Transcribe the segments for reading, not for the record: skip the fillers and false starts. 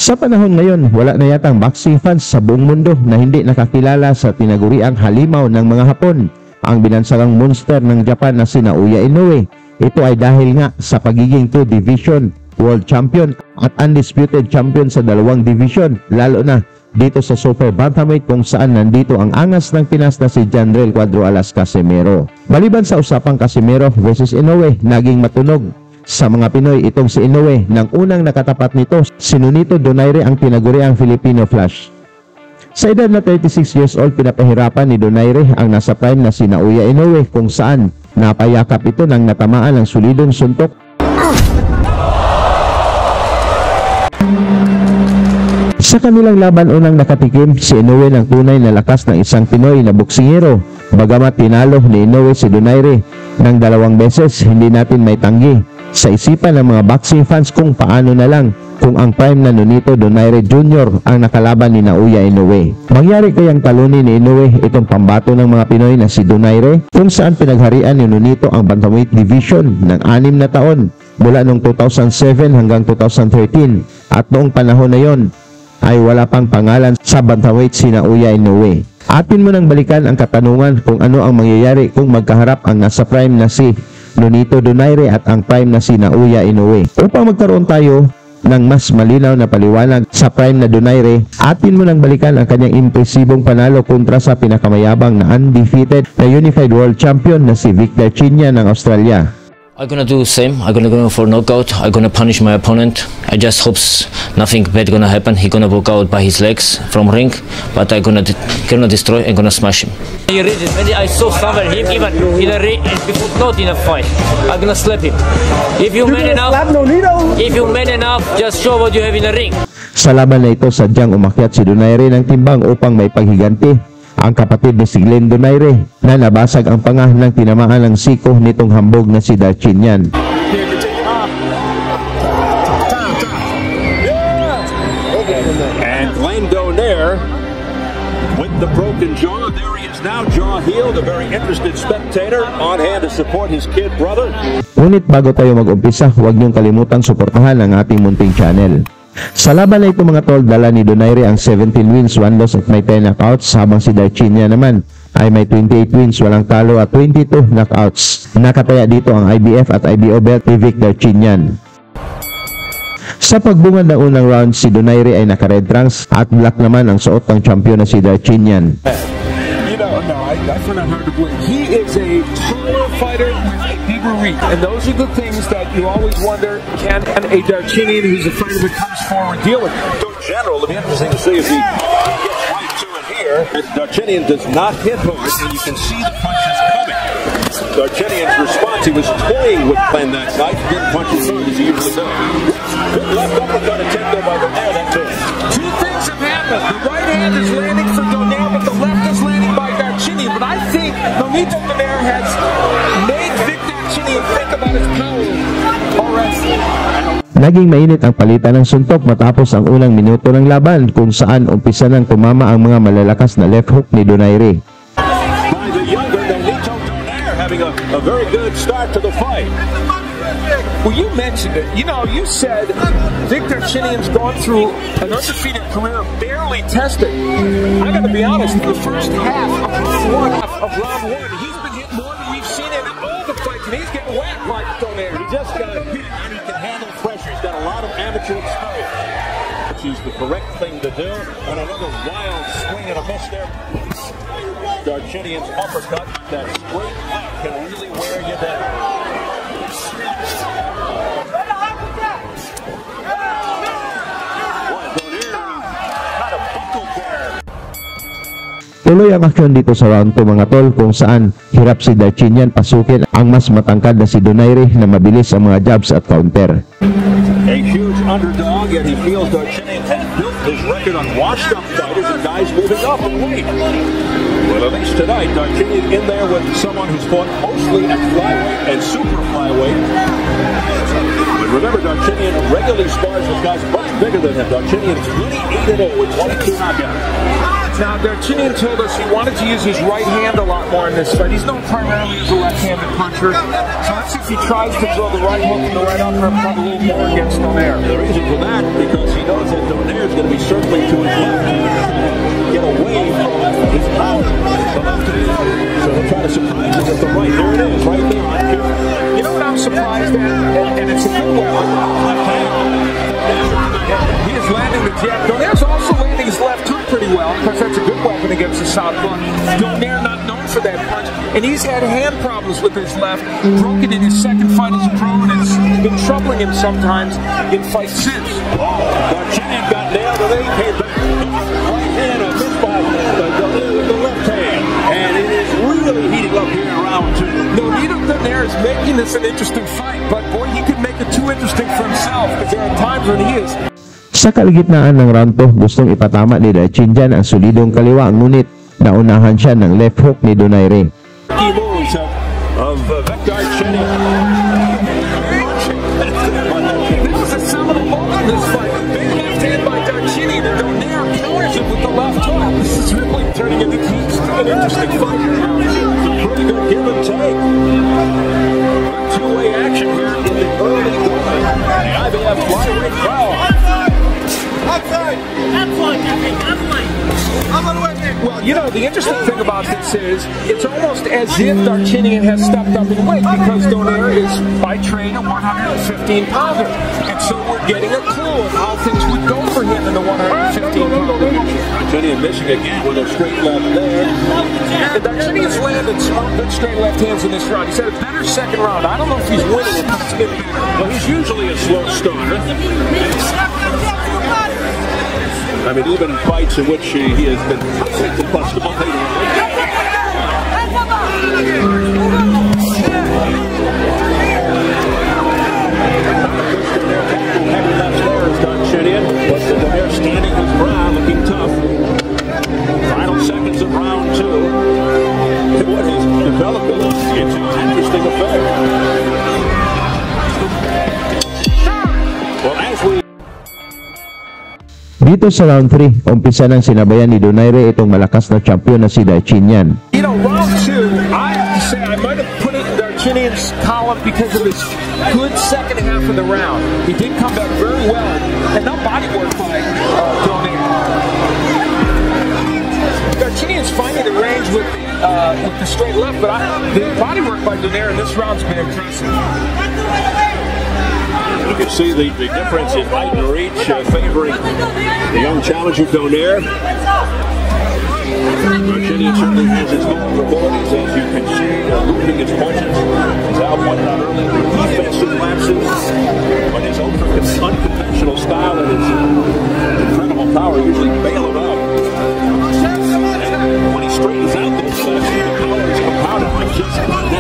Sa panahon ngayon, wala na yatang boxing fans sa buong mundo na hindi nakakilala sa tinaguriang halimaw ng mga Hapon, ang binansagang monster ng Japan na sina Inoue. Ito ay dahil nga sa pagiging 2 division world champion at undisputed champion sa 2 division, lalo na dito sa super bantamweight kung saan nandito ang angas ng Pinas na si Janrel Cuadro Alas Casimero. Maliban sa usapang Casimero versus Inoue, naging matunog sa mga Pinoy itong si Inoue. Nang unang nakatapat nito, si Nonito Donaire ang tinaguriang Filipino Flash. Sa edad na 36 years old, pinapahirapan ni Donaire ang nasa prime na si Inoue kung saan napayakap ito nang natamaan ng solidong suntok. Sa kanilang laban, unang nakatikim si Inoue ng tunay na lakas ng isang Pinoy na boksingero. Bagamat tinalo ni Inoue si Donaire ng 2 beses, hindi natin may tanggi sa isipan ng mga boxing fans kung paano na lang kung ang prime na Nonito Donaire Jr. ang nakalaban ni Inoue. Mangyari kayang talunin ni Inoue itong pambato ng mga Pinoy na si Donaire, kung saan pinagharian ni Nonito ang bantamweight division ng 6 na taon mula noong 2007 hanggang 2013, at noong panahon na yon ay wala pang pangalan sa bantamweight si Inoue. Atin mo nang balikan ang katanungan kung ano ang mangyayari kung magkaharap ang nasa prime na si Nonito Donaire at ang prime na si Inoue. Upang magkaroon tayo ng mas malinaw na paliwanag sa prime na Donaire, atin mo nang balikan ang kanyang impresibong panalo kontra sa pinakamayabang na undefeated na unified world champion na si Victor Chinya ng Australia. I'm gonna do the same. I'm gonna go for knockout. I'm gonna punish my opponent. I just hope nothing bad gonna happen. He gonna walk out by his legs from ring, but I'm gonna destroy and gonna smash him. You read it. I saw somewhere him even in a ring, before not in a fight. I'm gonna slap him. If you man enough, just show what you have in the ring. Sa laban na ito, sadyang umakyat si Donaire ng timbang upang may paghiganti ang kapatid ni si Glenn Donaire na nabasag ang panga ng tinamaan ng siko nitong hambog na si Darchinyan. And Glenn Donaire with the broken jaw. There he is now, jaw healed. A very interested spectator on hand to support his kid brother. Ngunit bago tayo mag-umpisa, huwag niyong kalimutan suportahan ang ating munting channel. Sa laban na ito mga tol, dala ni Donaire ang 17 wins, 1 loss at may 10 knockouts, habang si Darchinyan naman ay may 28 wins, walang talo at 22 knockouts. Nakataya dito ang IBF at IBO belt ni Victor Chinyan. Sa pagbungad ng unang round, si Donaire ay naka-red trunks at black naman ang suot ng champion na si Darchinyan. That's not hard to believe. He is a taller fighter with a bigger reach. And those are the things that you always wonder, can a Darchinyan who's a fighter that comes forward deal with? So in general, it'll be interesting to see if he gets right to it here. Darchinyan does not hit hard, and you can see the punches coming. Darchinyan's response, he was toying with Glenn that night, didn't punch as hard as he usually does. Good left uppercut attempt there by Donaire. That's it. Two things have happened. The right hand is landing for Donaire, but the left is landing by Darchinyan. But I think Nonito Donaire has made Victor Chinyan think about his power already. Naging mainit ang palitan ng suntok matapos ang unang minuto ng laban, kung saan umpisa nang tumama ang mga malalakas na left hook ni Donaire. By the younger Nonito Donaire having a very good start to the fight. Well, you mentioned it. You know, you said Victor Chinyan's gone through an undefeated career, barely tested. I got to be honest, in the first half of round one, he's been hit more than we've seen in all the fights, and he's getting whacked like Donaire. He just got hit, and he can handle pressure. He's got a lot of amateur experience. Which is the correct thing to do, and another wild swing and a miss there. Darchinyan's uppercut, that straight left can really wear you down. Tuloy ang aksyon dito sa round 2 mga tol, kung saan hirap si Darchinyan pasukin ang mas matangkad na si Donaire na mabilis ang mga jabs at counter. A huge underdog, yet he feels Darchinyan has built his record on washed-up fighters and guys moving up in weight. Well, at least tonight, Darchinyan in there with someone who's fought mostly at flyweight and super flyweight. But Remember, Darchinian regularly spars with guys much bigger than him. Darchinian 28-0 with 22 knockouts. Now, Darchinian told us he wanted to use his right hand a lot more in this fight. He's known primarily as a left-handed puncher. So let's see if he tries to throw the right hook and the right uppercut a little more against Donaire. The reason for that, because he knows that Donaire is going to be circling to his left. Get away from his power. So he'll try to surprise him with the right. There it is, right there. You know what I'm surprised at? And it's a good weapon. He is landing the jab. Donaire's also landing his left hook pretty well, because that's a good weapon against the southpaw. Donaire not known for that punch, and he's had hand problems with his left, broken in his second fight as a pro, and it's been troubling him sometimes in fights since. Darchinian got nailed, and then he came back. Right hand on this by Donaire with the left hand, and it is really heating up here in round 2. No, neither Donaire is making this an interesting fight, but boy, he could make it too interesting for himself, because there are times when he is. Sa kalagitnaan ng round 2, gustong ipatama ni Darchinian ang solidong kaliwa, ngunit naunahan siya ng left hook ni Donaire. Key moves of Darchinian. This is a seminal moment in this fight. Big left hand by Darchinian, and Donaire counters it with the left hook. This is really turning into an interesting fight. Pretty good give and take. Two-way action here in the early going. The IBF flyweight crowd. Well, you know, the interesting thing about this is it's almost as if Darchinian has stepped up in weight, because Donaire is by trade a 115-pounder. And so we're getting a clue of how things would go for him in the 115-pounder division. Darchinian missing again with a straight left there. And Darchinian's landed some good straight left hands in this round. He's had a better second round. I don't know if he's winning it, but it's getting better. Well, he's usually a slow starter. I mean, even in fights in which he has been combustible. Heavy left there is Darchinian, but Donaire standing his ground, looking tough. Final seconds of round 2. And what has developed into an interesting affair. Well, as we Dito sa round 3, umpisa ng sinabayan ni Donaire itong malakas na champion na si Darchinian. You know, round 2, I have to say I might have put it in Darchinian's column because of his good second half of the round. He did come back very well, and not body work by Donaire. Darchinian's finding the range with the straight left, but the body work by Donaire in this round's been impressive. You can see the difference in height and reach favoring the young challenger Donaire. Darchinian certainly has his vulnerabilities, as you can see, looping his punches. As Al pointed out earlier, defensive lapses, but his unconventional style and his incredible power usually bail him out. And when he straightens out those lapses, the power is compounded like just now.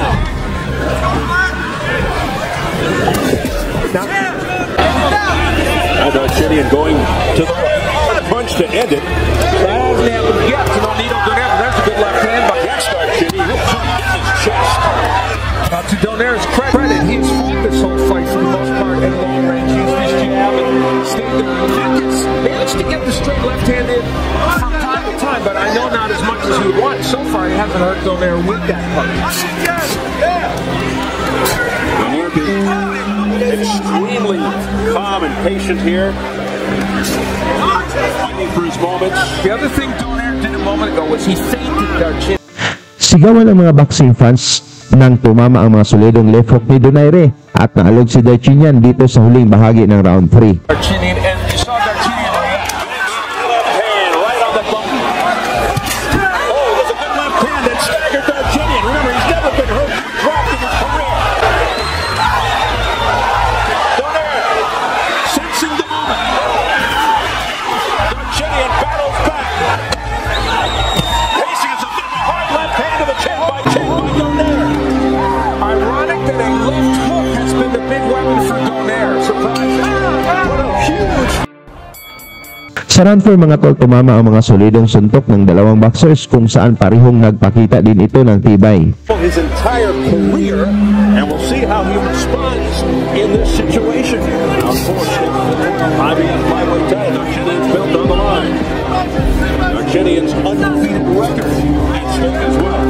Now Darchinian going to the right, punch to end it. That hasn't happened yet to Donito Donaire. There's a good left hand by Darchinian will put it in his chest. To Donaire's credit, he's fought this whole fight for the most part at long range. Used his jab and stayed there. He's managed to get the straight left hand in from time to time, but I know not as much as he would want. So far, he hasn't hurt Donaire with that punch. Extremely calm and patient here. Waiting for his moments. The other thing Donaire did a moment ago was he feinted Darchinian. Sigawan ng mga boxing fans nang tumama ang mga solidong left hook ni Donaire at naalog si Darchinian dito sa huling bahagi ng round 3. Darchinian, and you saw Darchinian react. Left hand right on the button. Oh, there's a good left hand that staggered Darchinian. Remember, he's never been hurt, dropped in his career. Sensing the moment. Darchinian battles back. Pacing is a hard left hand to the chin by Donaire. Ironic that a left hook has been the big weapon for Donaire. Surprising. What a huge. Sa round 4 mga tol, tumama ang mga solidong suntok ng dalawang boxers kung saan parehong nagpakita din ito ng tibay. His entire career, and we'll see how he responds in this situation. Unfortunately, IBF flyweight title, Darchinian's built on the line. Darchinian's undefeated record at stake as well.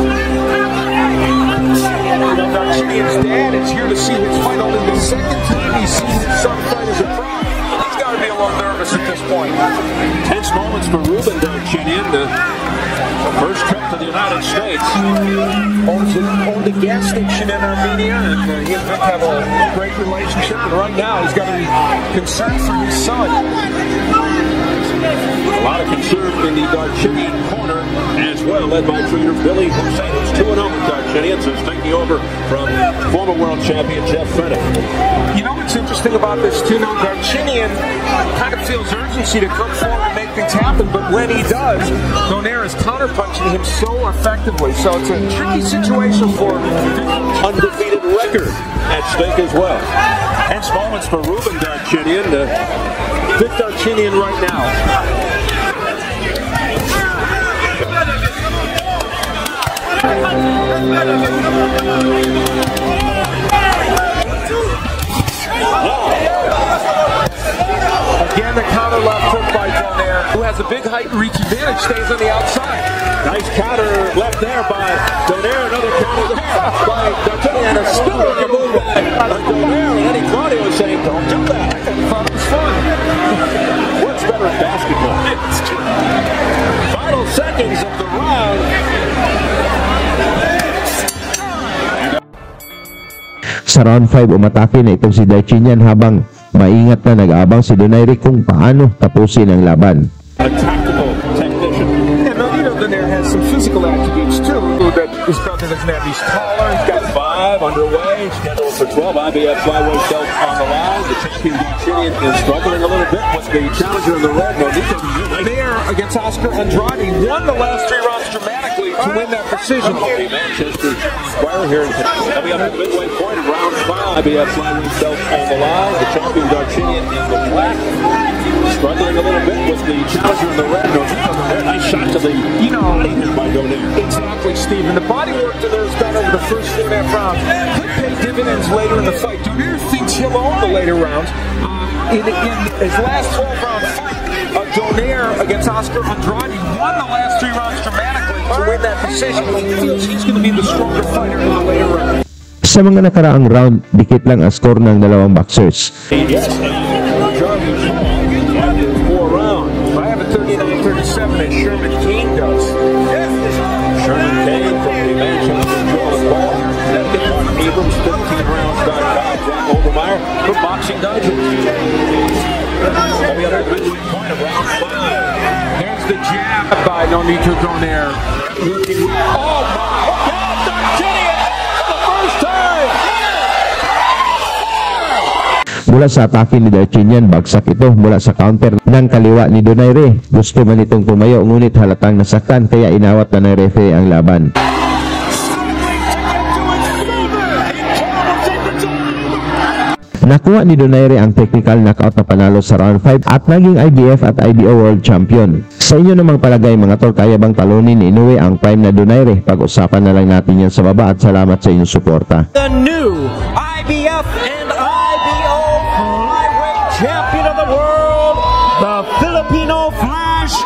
Darchinian's dad is here to see his fight. Only the second time he's seen his son fight as a pro. He's got to be a little nervous at this point. Tense moments for Ruben Darchinian. The first trip to the United States. Owned a gas station in Armenia, and he and Vic have a great relationship. And right now, he's got to be concerned for his son. A lot of concern in the Darchinian corner as well, led by trainer Billy Hussein, who's 2-0 with Darchinian, so he's taking over from former world champion Jeff Fennick. You know what's interesting about this too? Now, Darchinian kind of feels urgency to come forward and make things happen, but when he does, Donaire is counterpunching him so effectively. So it's a tricky situation for him. Undefeated record at stake as well. Tense moments for Ruben Darchinian. Vic Darchinian right now. Again, the counter left hook by Donaire, who has a big height and reach advantage, stays on the outside. Nice counter left there by Donaire. Another counter there by Darchinian. A still move by Donaire. And Eddie Claudio is saying, don't do that. I thought it was fun. What's better in basketball? Final seconds of the round. Sa round 5, umatake na itong si Darchinian habang maingat na nag-aabang si Donaire kung paano tapusin ang laban. A tactical technician. And Donaire has some physical attributes too that his brother doesn't have. He's taller, he's got 5 underway, scheduled for 12. IBF flyweight belt on the line. The champion Darchinian is struggling a little bit with the challenger in the red. Donaire against Oscar Andrade won the last 3 rounds dramatically to win that decision. Manchester Square here coming up at the midway point of round 5. IBF flyweight belt on the line. The champion Darchinian in the black, struggling a little bit with the challenger in the red. Nice shot to the body hit by Donaire. Exactly, Steve. And the body work Donaire's done over the first 4.5 rounds could pay dividends later in the fight. Donaire thinks he'll own the later rounds. In his last 12-round fight, Donaire against Oscar Andrade won the last 3 rounds dramatically to win that decision. He feels he's going to be the stronger fighter in the later round. Sa mga nakaraang round, dikit lang ang score ng dalawang boxers. Yes, after 4 rounds. I have a 39-37 as Sherman King does. Sherman King from the Manchester Ball. Connecticut, Mark Abrams, 15rounds.com. Jack Obermeyer for Boxing Digest. On the other midway point of round 5. There's the jab by Nonito Donaire. Oh my God, Darchinian for the first time! Mula sa atake ni Darchinian, bagsak ito mula sa counter ng kaliwa ni Donaire. Gusto man itong tumayo, ngunit halatang nasaktan kaya inawat na ng referee ang laban. Nakuha ni Donaire ang technical knockout na panalo sa round 5 at naging IBF at IBO World Champion. Sa inyo namang palagay mga tol, kaya bang talunin ni Inoue ang prime na Donaire? Pag-usapan na lang natin yan sa baba at salamat sa inyong suporta. The new IBF and IBO flyweight champion of the world, the Filipino Flash,